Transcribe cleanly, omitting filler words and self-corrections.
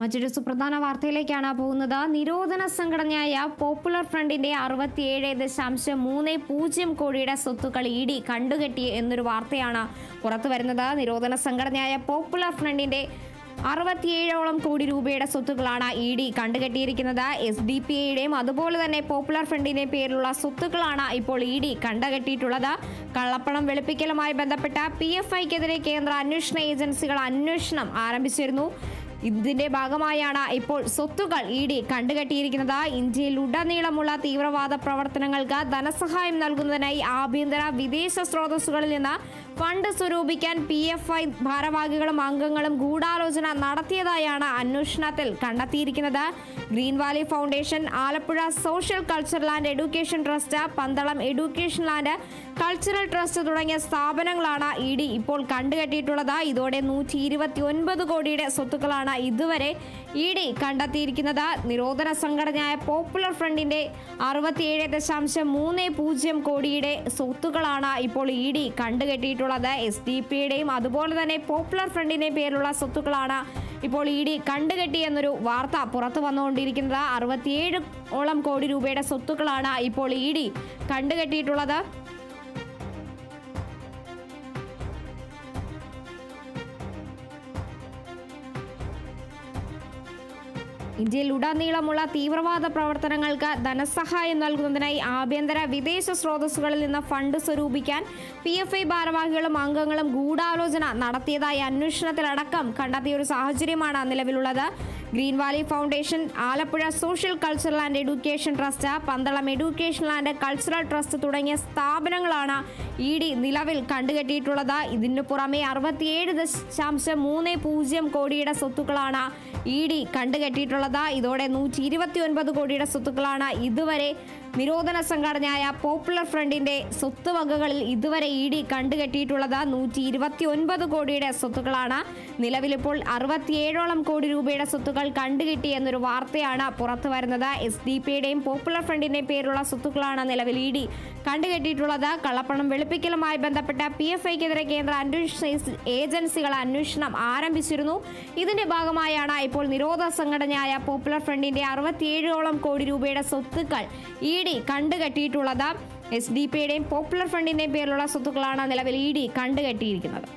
മറ്റൊരു സുപ്രധാന വാർത്തയിലേക്കാണ് പോകുന്നത്. നിരോധന സംഘടനയായ പോപ്പുലർ ഫ്രണ്ടിന്റെ 67.30 കോടിയുടെ സ്വത്തുക്കൾ ഇഡി കണ്ടുകെട്ടി എന്നൊരു വാർത്തയാണ് പുറത്തു വരുന്നത്. നിരോധന സംഘടനയായ പോപ്പുലർ ഫ്രണ്ടിന്റെ 67ഓളം കോടി രൂപയുടെ സ്വത്തുക്കളാണ് ഇഡി കണ്ടുകെട്ടിയിരിക്കുന്നത്. SDPIയുടെയും അതുപോലെ തന്നെ പോപ്പുലർ ഫ്രണ്ടിന്റെ പേരിലുള്ള സ്വത്തുക്കളാണ് ഇപ്പോൾ ഇഡി കണ്ടുകെട്ടിയിട്ടുള്ളത്. കള്ളപ്പണം വെളുപ്പിക്കലുമായി ബന്ധപ്പെട്ട PFIക്കെതിരെ കേന്ദ്ര അന്വേഷണ ഏജൻസികൾ അന്വേഷണം ആരംഭിച്ചിരുന്നു. ഇതിന്റെ ഭാഗമായാണ് ഇപ്പോൾ സ്വത്തുക്കൾ ഇഡി കണ്ടുകെട്ടിയിരിക്കുന്നത്. ഇന്ത്യയിൽ ഉടനീളമുള്ള തീവ്രവാദ പ്രവർത്തനങ്ങൾക്ക് ധനസഹായം നൽകുന്നതിനായി ആഭ്യന്തര വിദേശ സ്രോതസ്സുകളിൽ നിന്ന് ഫണ്ട് സ്വരൂപിക്കാൻ PFI ഭാരവാഹികളും അംഗങ്ങളും ഗൂഢാലോചന നടത്തിയതായാണ് അന്വേഷണത്തിൽ കണ്ടെത്തിയിരിക്കുന്നത്. Green Valley foundation, Alappuzha social cultural and education trust, Pandalam education and cultural trust തുടങ്ങിയ സ്ഥാപനങ്ങളാണ് ഇഡി ഇപ്പോൾ കണ്ടുകെട്ടിയിട്ടുള്ളത്. ഇതോടെ 129 കോടിയുടെ സ്വത്തുക്കളാണ് ഇതുവരെ ഇഡി കണ്ടെത്തിയിരിക്കുന്നത്. നിരോധന സംഘടനയായ പോപ്പുലർ ഫ്രണ്ടിന്റെ 67.30 കോടിയുടെ സ്വത്തുക്കളാണ് ഇപ്പോൾ ഇഡി കണ്ടുകെട്ടിയിട്ടുള്ളത്. SDPയുടെയും അതുപോലെ തന്നെ പോപ്പുലർ ഫ്രണ്ടിന്റെയും പേരിലുള്ള സ്വത്തുക്കളാണ് ഇപ്പോൾ ഇഡി കണ്ടുകെട്ടി എന്നൊരു വാർത്ത പുറത്തു വന്നുകൊണ്ടിരിക്കുന്നത്. 67ഓളം കോടി രൂപയുടെ സ്വത്തുക്കളാണ് ഇപ്പോൾ ഇഡി കണ്ടുകെട്ടിയിട്ടുള്ളത്. ഇന്ത്യയിൽ ഉടനീളമുള്ള തീവ്രവാദ പ്രവർത്തനങ്ങൾക്ക് ധനസഹായം നൽകുന്നതിനായി ആഭ്യന്തര വിദേശ സ്രോതസ്സുകളിൽ നിന്ന് ഫണ്ട് സ്വരൂപിക്കാൻ PFI ഭാരവാഹികളും അംഗങ്ങളും ഗൂഢാലോചന നടത്തിയതായി അന്വേഷണത്തിലടക്കം കണ്ടെത്തിയ ഒരു സാഹചര്യമാണ് നിലവിലുള്ളത്. Green Valley foundation, Alappuzha social cultural and education trust, Pandalam education and cultural trust തുടങ്ങിയ സ്ഥാപനങ്ങളാണ് ഇഡി നിലവിൽ കണ്ടുകെട്ടിയിട്ടുള്ളത്. ഇതിനു പുറമെ 67.30 കോടിയുടെ സ്വത്തുക്കളാണ് ഇഡി കണ്ടുകെട്ടിയിട്ടുള്ളത്. ഇതോടെ 129 കോടിയുടെ സ്വത്തുക്കളാണ് ഇതുവരെ നിരോധന സംഘടനയായ പോപ്പുലർ ഫ്രണ്ടിന്റെ സ്വത്ത് വകകളിൽ ഇതുവരെ ഇഡി കണ്ടുകെട്ടിയിട്ടുള്ളത്. 129 കോടിയുടെ സ്വത്തുക്കളാണ് നിലവിലിപ്പോൾ 67ഓളം കോടി രൂപയുടെ സ്വത്തുക്കൾ കണ്ടുകിട്ടി എന്നൊരു വാർത്തയാണ് പുറത്തു വരുന്നത്. SDPയുടെയും പോപ്പുലർ ഫ്രണ്ടിന്റെയും പേരുള്ള സ്വത്തുക്കളാണ് നിലവിൽ ഇഡി കണ്ടുകെട്ടിയിട്ടുള്ളത്. കള്ളപ്പണം വെളുപ്പിക്കലുമായി ബന്ധപ്പെട്ട PFIക്കെതിരെ കേന്ദ്ര അന്വേഷണ ഏജൻസികൾ അന്വേഷണം ആരംഭിച്ചിരുന്നു. ഇതിന്റെ ഭാഗമായാണ് ഇപ്പോൾ നിരോധന സംഘടനയായ പോപ്പുലർ ഫ്രണ്ടിന്റെ 67ഓളം കോടി രൂപയുടെ സ്വത്തുക്കൾ ഇഡി കണ്ടുകെട്ടിയിട്ടുള്ളത്. SDPയുടെയും പോപ്പുലർ ഫ്രണ്ടിന്റെയും പേരിലുള്ള സ്വത്തുക്കളാണ് നിലവിൽ ഇഡി കണ്ടുകെട്ടിയിരിക്കുന്നത്.